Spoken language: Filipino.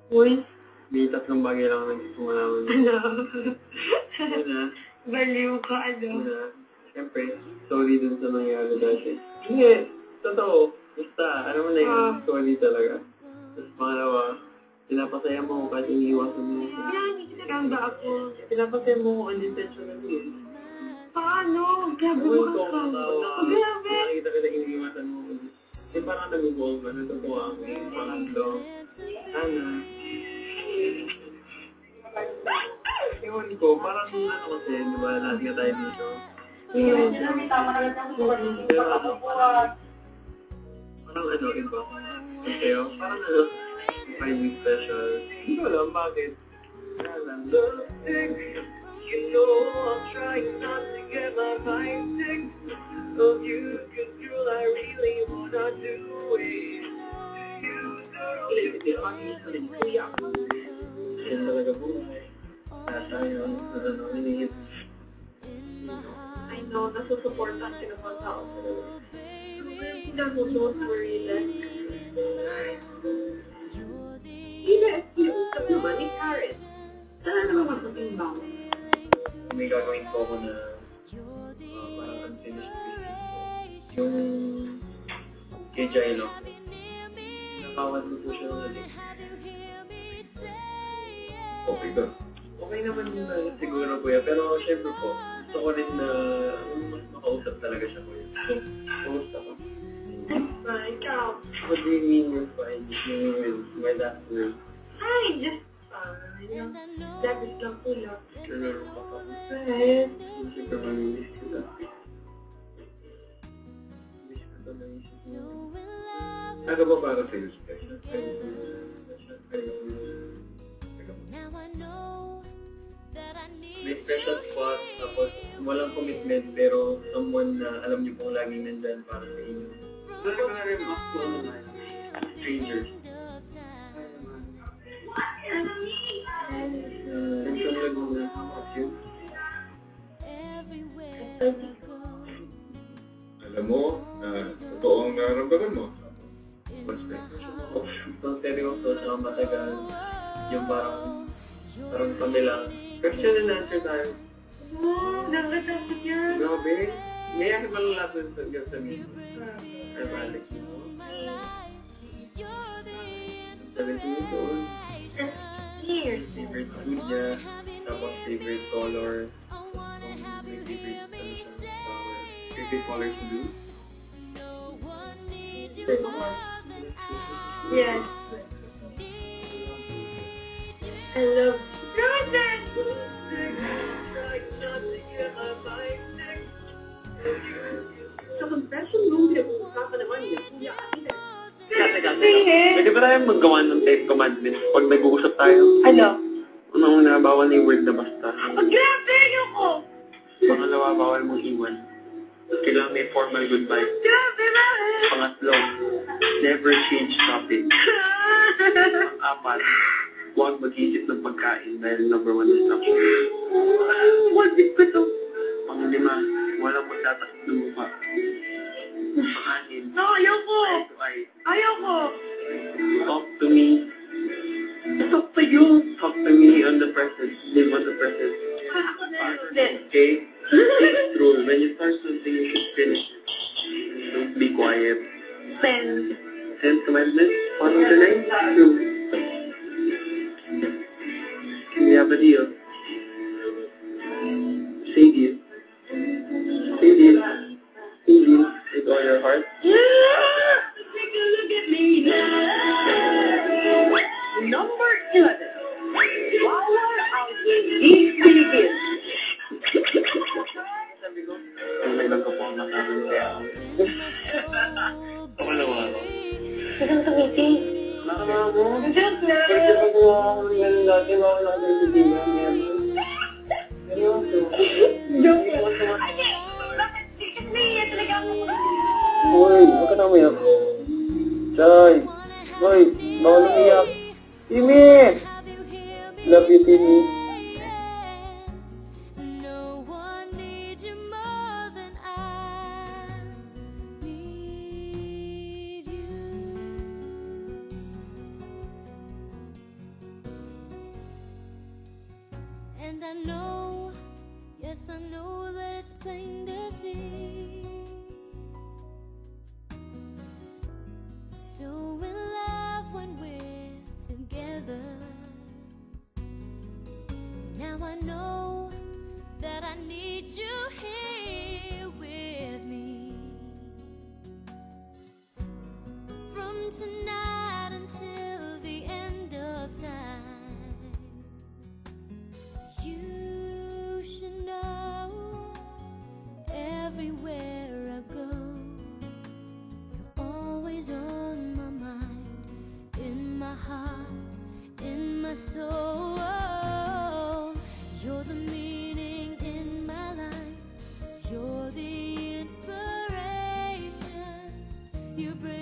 Uy, May tatlong bagay lang na gusto mo naman. ano? Una, Baliw ka, ano? una, siyempre, sorry dun sa nangyari dati. Hindi, totoo. Basta, ano mo na yun, sorry talaga. Tapos pangalawa, pinapasaya mo ko kahit iniiwasan mo. Yan, ikinaganda ako. Pinapasaya mo ko unintentionally. Paano? Grabe mo Ewan ko ka. kung matawa. Grabe. Nakikita ko na iniiwasan mo. Eh, parang nag-evolve ka, natutuwa ako. Pangatlo, sana, ewan ko, parang ano kasi, di ba, lahat nga tayo dito. Yun. Pero ano, parang ano, iba. Sa'yo, parang ano, find me special. Hindi ko alam bakit. Kaya lang, you know I'm trying not to get my mind sick of you, cause girl, I really wanna do it. You do. Yan talaga buhay. Tayo, ano, hinihit. I know, nasusuportan ka ng mga tao. Pero, hindi nasusunod for real. Inausap naman ni Karen. Sana naman magpatimbang. May gagawin po ako na parang unfinished business ko. Yung kay Jailo. Nakawan mo po siya ng adik. Okay ba? Okay naman siguro kuya. Pero syempre po, gusto ko rin na mas makausap talaga siya kuya. Kamusta ka? Ikaw. What do you mean you're fine? You will. My last word. Hi, just fine. Labis lang pula. Nalaro ka pa. Right. Siyempre mamimiss kita. Miss ka ba na isip mo? Ano ba para sa'yo special? May special spot, tapos walang commitment, pero someone na alam niyo pong laging nandyan para sa inyo. Ano ka na rin ako na strangers? I'm from Laguna. How about you? Alam mo, totoo ang nararamdaman mo. Ang seryoso, saka matagal. Yung parang kami lang. Question and answer tayo. Nakakatakot yan. Grabe. Ngayon ka lang lahat ng sabihin. I'm Alex. 17 years old. Years. Favorite food niya. Tapos favorite color. May favorite flower. Favorite colors blue. Yes. I love goodness. Sa confession room, pinag-uusapan naman niya. Kuya, Pwede ba tayo maggawa ng 10 commandments pag nag-uusap tayo? ano? Una, bawal na yung word na basta. Grabe ayoko! Pangalawa, bawal mong iwan. Kailangan may formal goodbye. Grabe bakit? Pangatlo, never change topic. Pang-apat, huwag mag-isip ng pagkain dahil number 1 distraction. What is ko to? Pang-lima, walang magtatakot ng mukha. Pang-anim, No, ayoko! eye to eye. Ayoko! Talk to me. Talk to you! Talk to me on the present. Live on the present. Then, Okay? Fifth rule, when you start something, you should finish it. Don't be quiet. 10. 10 commandments. Follow the 9. True. We have a deal. Say deal. Say deal. Say deal with all your heart. Take a look at me now. Number 11. Bawal ang hindi pinigil. Sabi ko, may lang ko po ang nasabi kaya ako. Pangalawa ako. Sigang tumiti. Nakalawa mo? Diyos na! Pwede mo gawa ako ng ganun dati, bawal ako ng kaibigan. Seryoso. Joke lang. Ay, bakit? Kasi talaga ako. Uy, huwag ka na umiyak. Chay! Uy, bawal umiyak. Timmy! Love you, Timmy. No one needs you more than I need you. I know, yes I know that it's plain to see. So in love when we're together. Now I know that I need you here with me. From tonight until the end of time, you should know everywhere I go, you're always on my mind, in my heart, in my soul. You're the meaning in my life, you're the inspiration, you bring